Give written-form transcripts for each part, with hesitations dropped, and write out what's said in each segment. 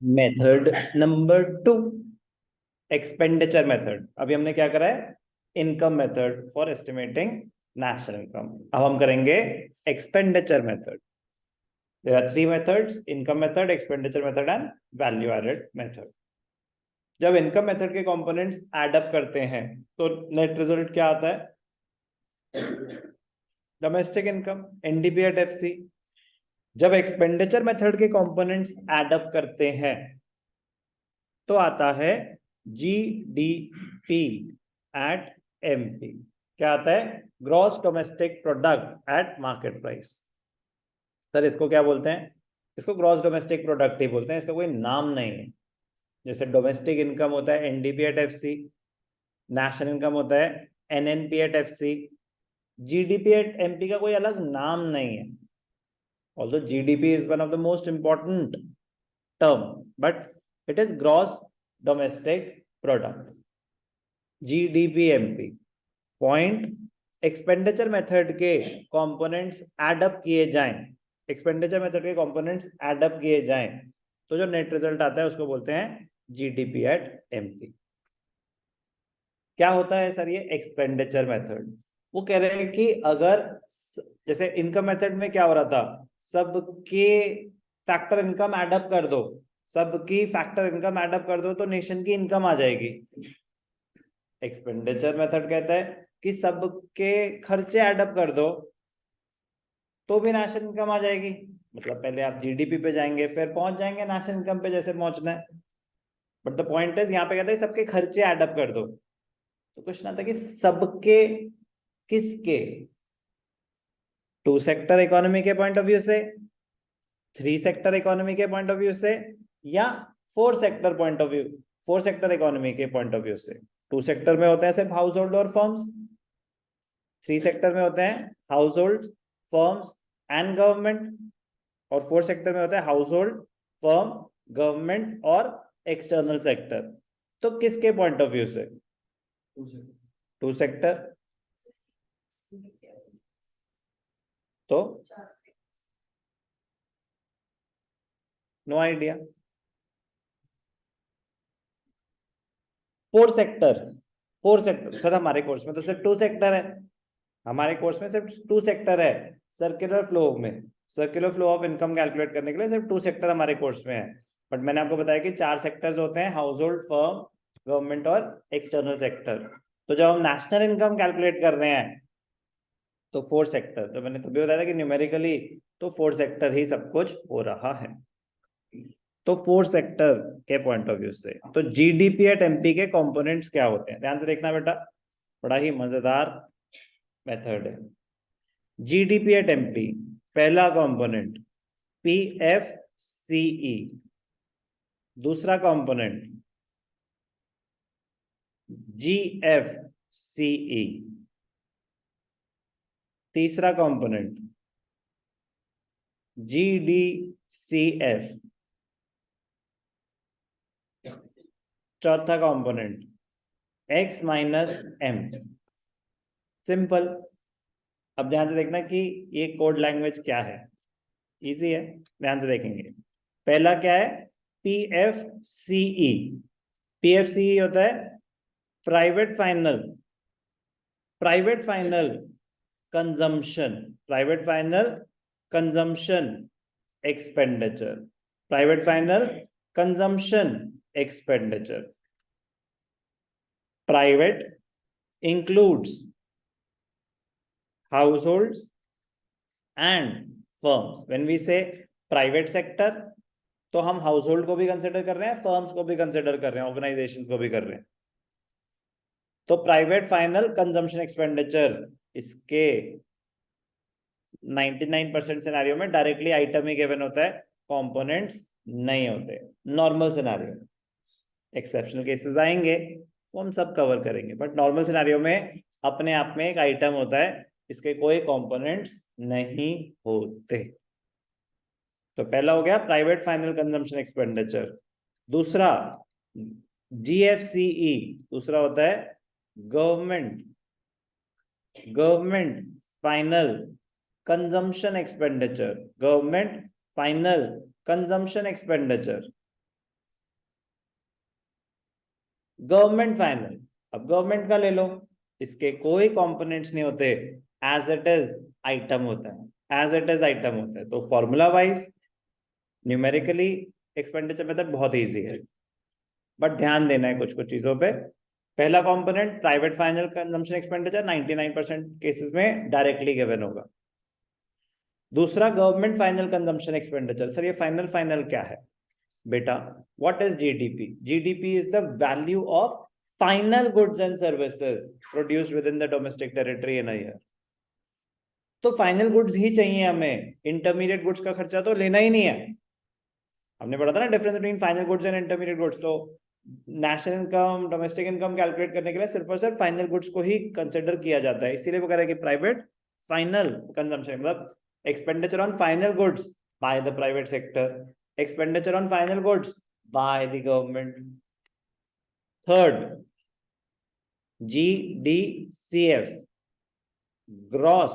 Method number 2, expenditure method. अभी हमने क्या करा है? Income method for estimating national income. अब हम करेंगे expenditure method. There are three methods: income method, expenditure method and value added method. जब इनकम मेथड के कंपोनेंट्स एड अप करते हैं तो नेट रिजल्ट क्या आता है? Domestic income, NDP at FC. जब एक्सपेंडिचर मेथड के कंपोनेंट्स एड अप करते हैं तो आता है जीडीपी एट एमपी। क्या आता है? Gross domestic product at market price. Sir इसको क्या बोलते हैं? इसको ग्रॉस डोमेस्टिक प्रोडक्ट ही बोलते हैं, इसका कोई नाम नहीं है। जैसे डोमेस्टिक इनकम होता है NDP at FC, national income होता है NNP at FC, GDP at MP का कोई अलग नाम नहीं है। Although GDP is one of the most important term, but it is gross domestic product, GDPMP। Point expenditure method के कंपोनेंट्स एड अप किए जाएं, एक्सपेंडिचर मेथड के कंपोनेंट्स एड अप किए जाएं तो जो नेट रिजल्ट आता है उसको बोलते हैं जीडीपी एट एमपी। क्या होता है सर ये एक्सपेंडिचर मेथड? वो कह रहे हैं कि अगर जैसे इनकम मेथड में क्या हो रहा था, सबके फैक्टर इनकम एडअप कर दो, सबकी फैक्टर इनकम एडअप कर दो तो नेशन की इनकम आ जाएगी। एक्सपेंडिचर मेथड कहता है कि सबके खर्चे एडअप कर दो तो भी नेशनल इनकम आ जाएगी। मतलब पहले आप जीडीपी पे जाएंगे फिर पहुंच जाएंगे नेशनल इनकम पे जैसे पहुंचना है। बट द पॉइंट इज यहाँ पे कहता है सबके खर्चे एडअप कर दो। तो क्वेश्चन आता है कि सबके किसके? टू सेक्टर इकोनॉमी के पॉइंट ऑफ व्यू से, थ्री सेक्टर इकोनॉमी के पॉइंट ऑफ व्यू से, या four sector point of view, four sector economy के पॉइंट ऑफ व्यू से। टू सेक्टर में होते हैं सिर्फ हाउस होल्ड और फर्म्स, थ्री सेक्टर में होते हैं house hold, firms and government, और फोर सेक्टर में होता है हाउस होल्ड, फर्म, गवर्नमेंट और एक्सटर्नल सेक्टर। तो किसके पॉइंट ऑफ व्यू से? Two sector. तो no idea. Four sector, four sector sir हमारे कोर्स में तो सिर्फ टू सेक्टर है, हमारे कोर्स में सिर्फ टू सेक्टर है। सर्कुलर फ्लो में, circular flow of income calculate करने के लिए सिर्फ टू सेक्टर हमारे कोर्स में है। बट मैंने आपको बताया कि चार सेक्टर्स होते हैं: हाउस होल्ड, फर्म, गवर्नमेंट और एक्सटर्नल सेक्टर। तो जब हम नेशनल इनकम कैलकुलेट कर रहे हैं तो फोर सेक्टर, तो मैंने तभी बताया था कि न्यूमेरिकली तो फोर सेक्टर ही सब कुछ हो रहा है। तो फोर सेक्टर के पॉइंट ऑफ व्यू से तो जीडीपी एट एमपी के कंपोनेंट्स क्या होते हैं, ध्यान से देखना बेटा, बड़ा ही मजेदार मेथड है। जीडीपी एट एमपी पहला कंपोनेंट पीएफसीई, दूसरा कंपोनेंट जीएफसीई, तीसरा कंपोनेंट जीडीसीएफ, चौथा component X minus M. Simple. अब ध्यान से देखना कि ये कोड लैंग्वेज क्या है, इजी है, ध्यान से देखेंगे। पहला क्या है? पीएफसीई। पीएफसीई होता है private final, private final consumption, private final consumption expenditure, private final consumption expenditure. Private includes households and firms. When we say private sector तो हम हाउस होल्ड को भी कंसिडर कर रहे हैं, फर्म्स को भी कंसिडर कर रहे हैं, ऑर्गेनाइजेशन को भी कर रहे हैं। तो प्राइवेट फाइनल कंजम्पशन एक्सपेंडिचर इसके 99% सिनेरियो में डायरेक्टली आइटम ही गिवन होता है, कंपोनेंट्स नहीं होते नॉर्मल सिनेरियो में। एक्सेप्शनल केसेस आएंगे वो हम सब कवर करेंगे, बट नॉर्मल सिनेरियो में अपने आप में एक आइटम होता है, इसके कोई कंपोनेंट्स नहीं होते। तो पहला हो गया प्राइवेट फाइनल कंजम्पशन एक्सपेंडिचर। दूसरा जीएफसीई, दूसरा होता है government, government final consumption expenditure, government final consumption expenditure. Government final, अब गवर्नमेंट का ले लो, इसके कोई कंपोनेंट्स नहीं होते, एज इट इज आइटम होता है, एज इट इज आइटम होता है। तो formula wise numerically expenditure method बहुत इजी है, बट ध्यान देना है कुछ कुछ चीजों पे। पहला component private final consumption expenditure 99% cases में डायरेक्टली गिवन होगा। दूसरा government final consumption expenditure. Sir ये फाइनल फाइनल क्या है बेटा? What is GDP? GDP is the value of final goods and services produced with in the domestic territory in a year. तो final goods ही चाहिए हमें, intermediate goods का खर्चा तो लेना ही नहीं है। हमने पढ़ा था ना difference between final goods and intermediate goods. तो national income, domestic income calculate करने के लिए सिर्फ और सिर्फ फाइनल गुड्स को ही कंसिडर किया जाता है। इसीलिए वो कह रहा है कि प्राइवेट फाइनल कंजम्पशन मतलब expenditure on final goods by the private sector, expenditure on final goods by the government. Third, GDCF, gross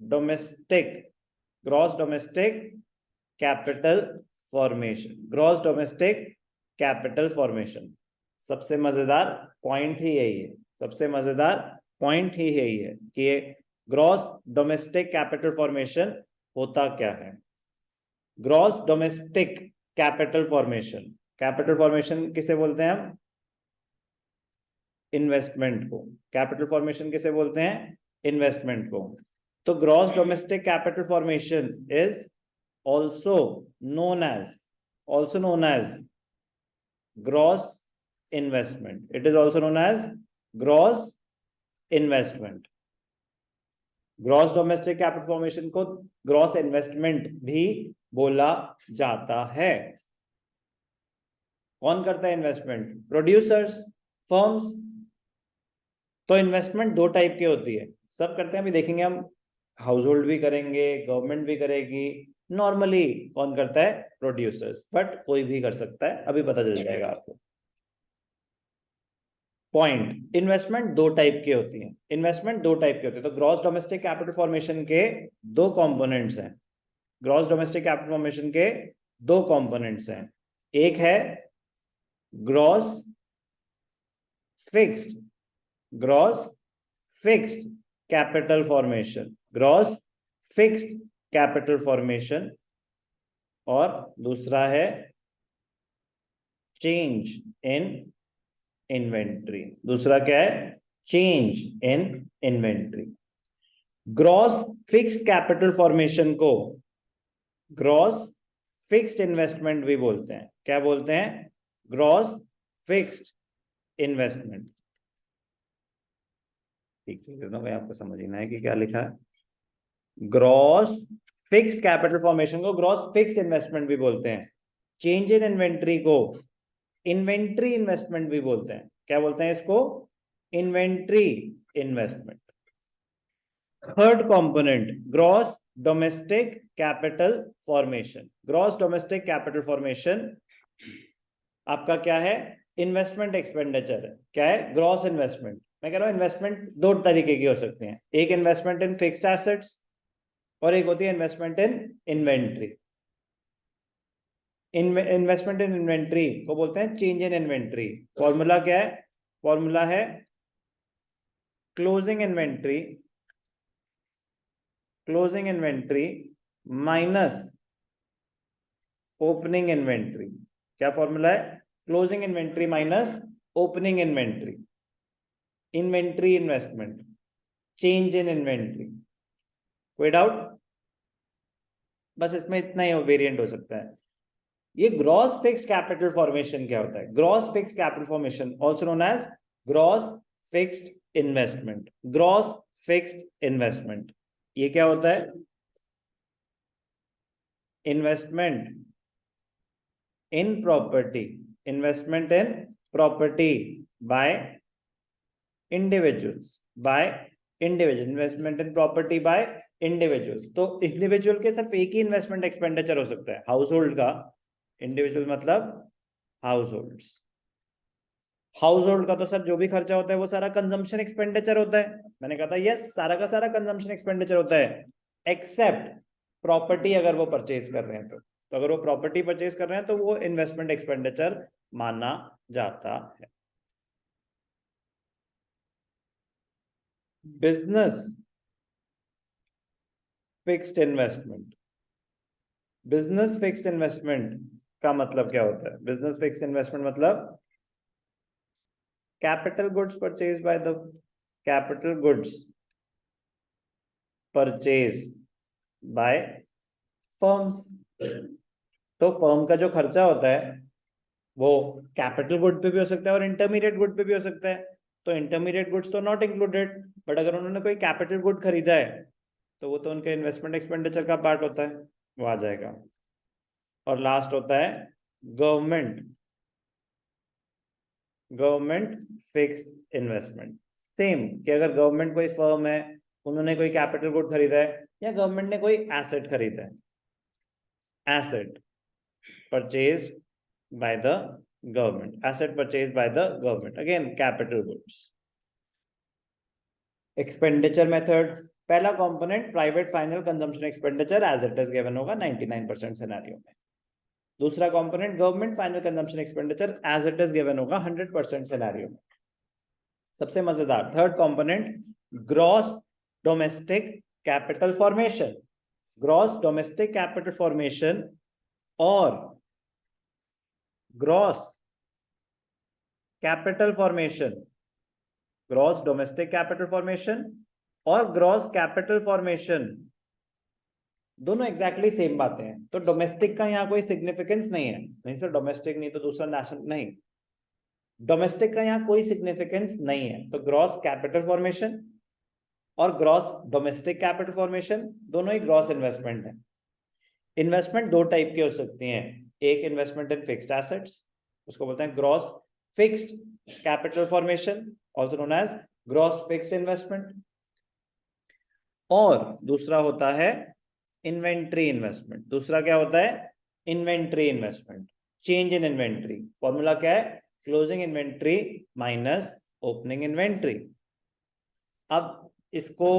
domestic capital formation, gross domestic capital formation. सबसे मजेदार पॉइंट ही यही है, सबसे मजेदार पॉइंट ही यही है कि ये ग्रॉस डोमेस्टिक कैपिटल फॉर्मेशन होता क्या है। Gross domestic capital formation, capital formation किसे बोलते हैं हम? इन्वेस्टमेंट को। कैपिटल फॉर्मेशन किसे बोलते हैं? इन्वेस्टमेंट को। तो gross domestic capital formation is also known as gross investment. It is also known as gross investment. Gross domestic capital formation को ग्रॉस इन्वेस्टमेंट भी बोला जाता है। कौन करता है इन्वेस्टमेंट? Producers, firms. तो इन्वेस्टमेंट दो टाइप की होती है, सब करते हैं, अभी देखेंगे हम। हाउस होल्ड भी करेंगे, गवर्नमेंट भी करेगी। नॉर्मली कौन करता है? प्रोड्यूसर्स, बट कोई भी कर सकता है, अभी पता चल जाएगा आपको। पॉइंट, इन्वेस्टमेंट दो टाइप की होती है, इन्वेस्टमेंट दो टाइप की होती है। तो ग्रॉस डोमेस्टिक कैपिटल फॉर्मेशन के दो कंपोनेंट्स हैं, ग्रॉस डोमेस्टिक कैपिटल फॉर्मेशन के दो कंपोनेंट्स हैं। एक है gross fixed capital formation, gross fixed capital formation, और दूसरा है चेंज इन इन्वेंट्री। दूसरा क्या है? Change in inventory. Gross fixed capital formation को ग्रॉस फिक्स्ड इन्वेस्टमेंट भी बोलते हैं। क्या बोलते हैं? Gross fixed investment. ठीक है भाई, आपको समझना है कि क्या लिखा है। ग्रॉस फिक्स्ड कैपिटल फॉर्मेशन को ग्रॉस फिक्स्ड इन्वेस्टमेंट भी बोलते हैं। चेंज इन इन्वेंट्री को इन्वेंट्री इन्वेस्टमेंट भी बोलते हैं। क्या बोलते हैं इसको? Inventory investment. Third component, gross domestic capital formation. Gross domestic capital formation आपका क्या है? इन्वेस्टमेंट एक्सपेंडिचर है। क्या है? Gross investment. मैं कह रहा हूं इन्वेस्टमेंट दो तरीके की हो सकते हैं, एक इन्वेस्टमेंट इन फिक्स्ड एसेट्स और एक होती है investment in inventory. Investment in inventory को बोलते हैं चेंज इन इन्वेंट्री। फॉर्मूला क्या है? फॉर्मूला है closing inventory minus opening inventory. क्या फॉर्मूला है? Closing inventory minus opening inventory. Inventory investment, change in inventory. कोई डाउट? बस इसमें इतना ही वेरिएंट हो सकता है। ये ग्रॉस फिक्स्ड कैपिटल फॉर्मेशन क्या होता है? Gross fixed capital formation also known as gross fixed investment. Gross fixed investment ये क्या होता है? Investment in property, investment in property by individuals, investment in property by individuals. तो इंडिविजुअल के सिर्फ एक ही इन्वेस्टमेंट एक्सपेंडिचर हो सकता है, हाउस होल्ड का। इंडिविजुअल मतलब हाउस होल्ड का तो सर जो भी खर्चा होता है वो सारा कंजम्पशन एक्सपेंडिचर होता है। मैंने कहा था यस, सारा का सारा कंजम्पशन एक्सपेंडिचर होता है, एक्सेप्ट प्रॉपर्टी अगर वो परचेज कर रहे हैं तो। तो अगर वो प्रॉपर्टी परचेज कर रहे हैं तो वो इन्वेस्टमेंट एक्सपेंडिचर माना जाता है। Business fixed investment, business fixed investment का मतलब क्या होता है? बिजनेस फिक्स्ड इन्वेस्टमेंट मतलब capital goods purchase by the capital goods purchased bye firms. तो फर्म का जो खर्चा होता है वो कैपिटल गुड पे भी हो सकता है और इंटरमीडिएट गुड पे भी हो सकता है। तो इंटरमीडिएट गुड्स तो नॉट इंक्लूडेड, बट अगर उन्होंने कोई कैपिटल गुड खरीदा है तो वो तो उनके इन्वेस्टमेंट एक्सपेंडिचर का पार्ट होता है, वो आ जाएगा। और लास्ट होता है government, government fixed investment. Same कि अगर गवर्नमेंट कोई फर्म है, उन्होंने कोई कैपिटल गुड खरीदा है या गवर्नमेंट ने कोई एसेट खरीदा है, asset purchase by the government, asset purchase by the government, again capital goods. Expenditure method, पहला component private final consumption expenditure as it is given होगा 99% सिनेरियो में। दूसरा component government final consumption expenditure as it is given होगा 100% scenario में। सबसे मजेदार third component gross domestic capital formation, gross domestic capital formation और gross capital formation, gross domestic capital formation और gross capital formation दोनों exactly same बातें हैं। तो डोमेस्टिक का यहाँ कोई सिग्निफिकेंस नहीं है, नहीं सर डोमेस्टिक नहीं तो दूसरा नेशनल नहीं, डोमेस्टिक का यहाँ कोई सिग्निफिकेंस नहीं है। तो ग्रॉस कैपिटल फॉर्मेशन और ग्रॉस डोमेस्टिक कैपिटल फॉर्मेशन दोनों ही ग्रॉस इन्वेस्टमेंट है। इन्वेस्टमेंट दो टाइप की हो सकती हैं, एक इन्वेस्टमेंट इन फिक्स्ड एसेट्स, उसको बोलते हैं gross fixed capital formation also known as gross fixed investment, और दूसरा होता है इन्वेंट्री इन्वेस्टमेंट। दूसरा क्या होता है? Inventory investment, change in inventory. Formula क्या है? Closing inventory minus opening inventory. अब इसको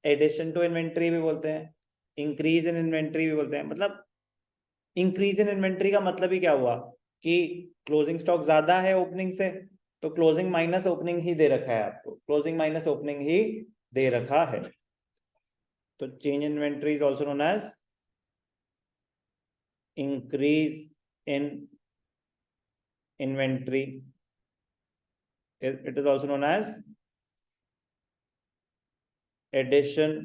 एडिशन टू इन्वेंट्री भी बोलते हैं, इंक्रीज इन इन्वेंट्री भी बोलते हैं। मतलब इंक्रीज इन इन्वेंट्री का मतलब ही क्या हुआ कि क्लोजिंग स्टॉक ज्यादा है ओपनिंग से, तो क्लोजिंग माइनस ओपनिंग ही दे रखा है आपको, क्लोजिंग माइनस ओपनिंग ही दे रखा है। तो change inventory is also known as increase in inventory, it is also known as addition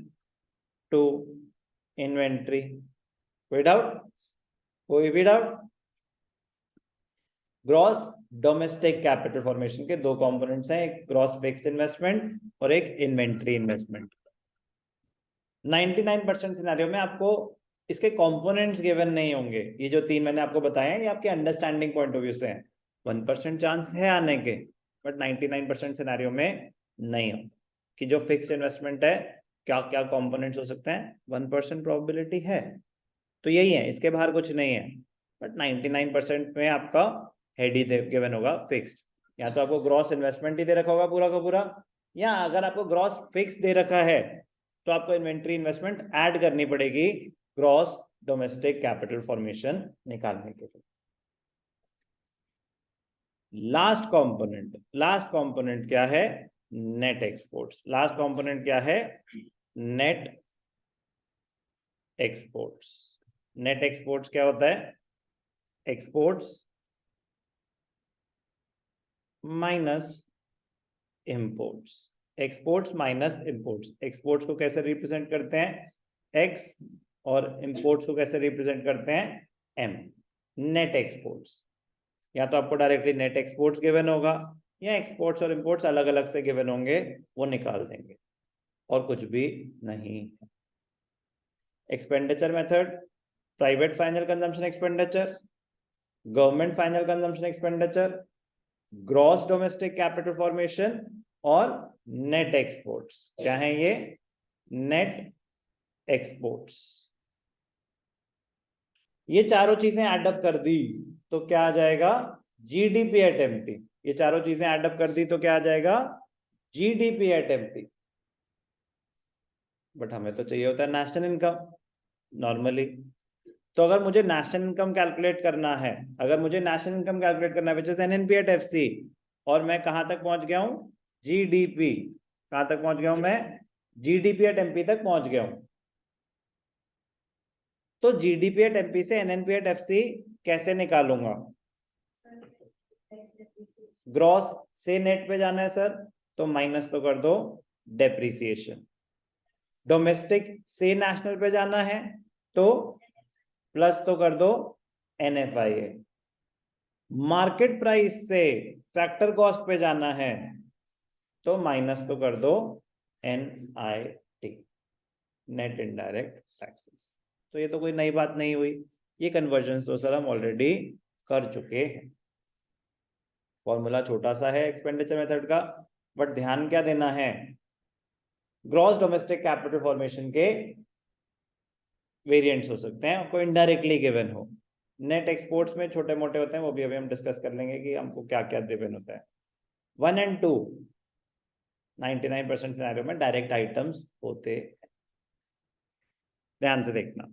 to inventory। कोई डाउट? कोई भी doubt? Gross domestic capital formation के दो कंपोनेंट्स हैं, एक ग्रॉस फिक्स्ड इन्वेस्टमेंट और एक इन्वेंट्री इन्वेस्टमेंट। 99% सिनेरियो में आपको इसके कंपोनेंट्स गिवन नहीं होंगे। ये जो तीन मैंने आपको बताए हैं ये आपके अंडरस्टैंडिंग पॉइंट ऑफ व्यू से हैं। 1% चांस है आने के, बट 99% सिनेरियो में नहीं हो कि जो फिक्स इन्वेस्टमेंट है क्या क्या कंपोनेंट्स हो सकते हैं, 1% प्रोबेबिलिटी है। तो यही है, इसके बाहर कुछ नहीं है। बट 99% में आपका हेड ही गिवन होगा फिक्स्ड, या तो आपको ग्रॉस इन्वेस्टमेंट ही दे रखा होगा पूरा का पूरा, या अगर आपको ग्रॉस फिक्स दे रखा है तो आपको इन्वेंट्री इन्वेस्टमेंट ऐड करनी पड़ेगी ग्रॉस डोमेस्टिक कैपिटल फॉर्मेशन निकालने के लिए। लास्ट कंपोनेंट क्या है? Net exports. लास्ट कंपोनेंट क्या है? Net exports. नेट एक्सपोर्ट्स क्या होता है? Exports minus imports, exports minus imports. Exports को कैसे रिप्रेजेंट करते हैं? एक्स, और इंपोर्ट्स को कैसे रिप्रेजेंट करते हैं? एम। नेट एक्सपोर्ट्स, या तो आपको डायरेक्टली नेट एक्सपोर्ट्स गिवन होगा या एक्सपोर्ट्स और इंपोर्ट्स अलग अलग से गिवन होंगे, वो निकाल देंगे, और कुछ भी नहीं। Expenditure method, private final consumption expenditure, government final consumption expenditure, gross domestic capital formation और नेट एक्सपोर्ट्स। क्या है ये? Net exports. ये चारों चीजें एडअप कर दी तो क्या आ जाएगा? GDP at MP. ये चारों चीजें एडअप कर दी तो क्या आ जाएगा? GDP at MP. बट हमें तो चाहिए होता है नेशनल इनकम नॉर्मली। तो अगर मुझे नेशनल इनकम कैलकुलेट करना है, which is NNP at FC, और मैं कहां तक पहुंच गया हूं, जीडीपी, कहां तक पहुंच गया हूं मैं, जीडीपी एट एमपी तक पहुंच गया हूं। तो जीडीपी एट एमपी से एनएनपी एट एफसी कैसे निकालूंगा? ग्रॉस से नेट पे जाना है सर, तो माइनस तो कर दो डेप्रिसिएशन। डोमेस्टिक से नेशनल पे जाना है तो प्लस तो कर दो एनएफआईए। मार्केट प्राइस से फैक्टर कॉस्ट पे जाना है तो माइनस तो कर दो एनआईटी, नेट इनडायरेक्ट टैक्सेस। तो ये तो कोई नई बात नहीं हुई, ये कन्वर्जन तो सर हम ऑलरेडी कर चुके हैं। फॉर्मूला छोटा सा है एक्सपेंडिचर मेथड का, बट ध्यान क्या देना है, ग्रॉस डोमेस्टिक कैपिटल फॉर्मेशन के वेरिएंट्स हो सकते हैं, आपको इनडायरेक्टली गिवन हो। नेट एक्सपोर्ट्स में छोटे मोटे होते हैं, वो भी अभी हम डिस्कस कर लेंगे कि हमको क्या क्या गिवन होता है। 1 और 2 99% सिनेरियो में डायरेक्ट आइटम्स होते हैं, ध्यान से देखना।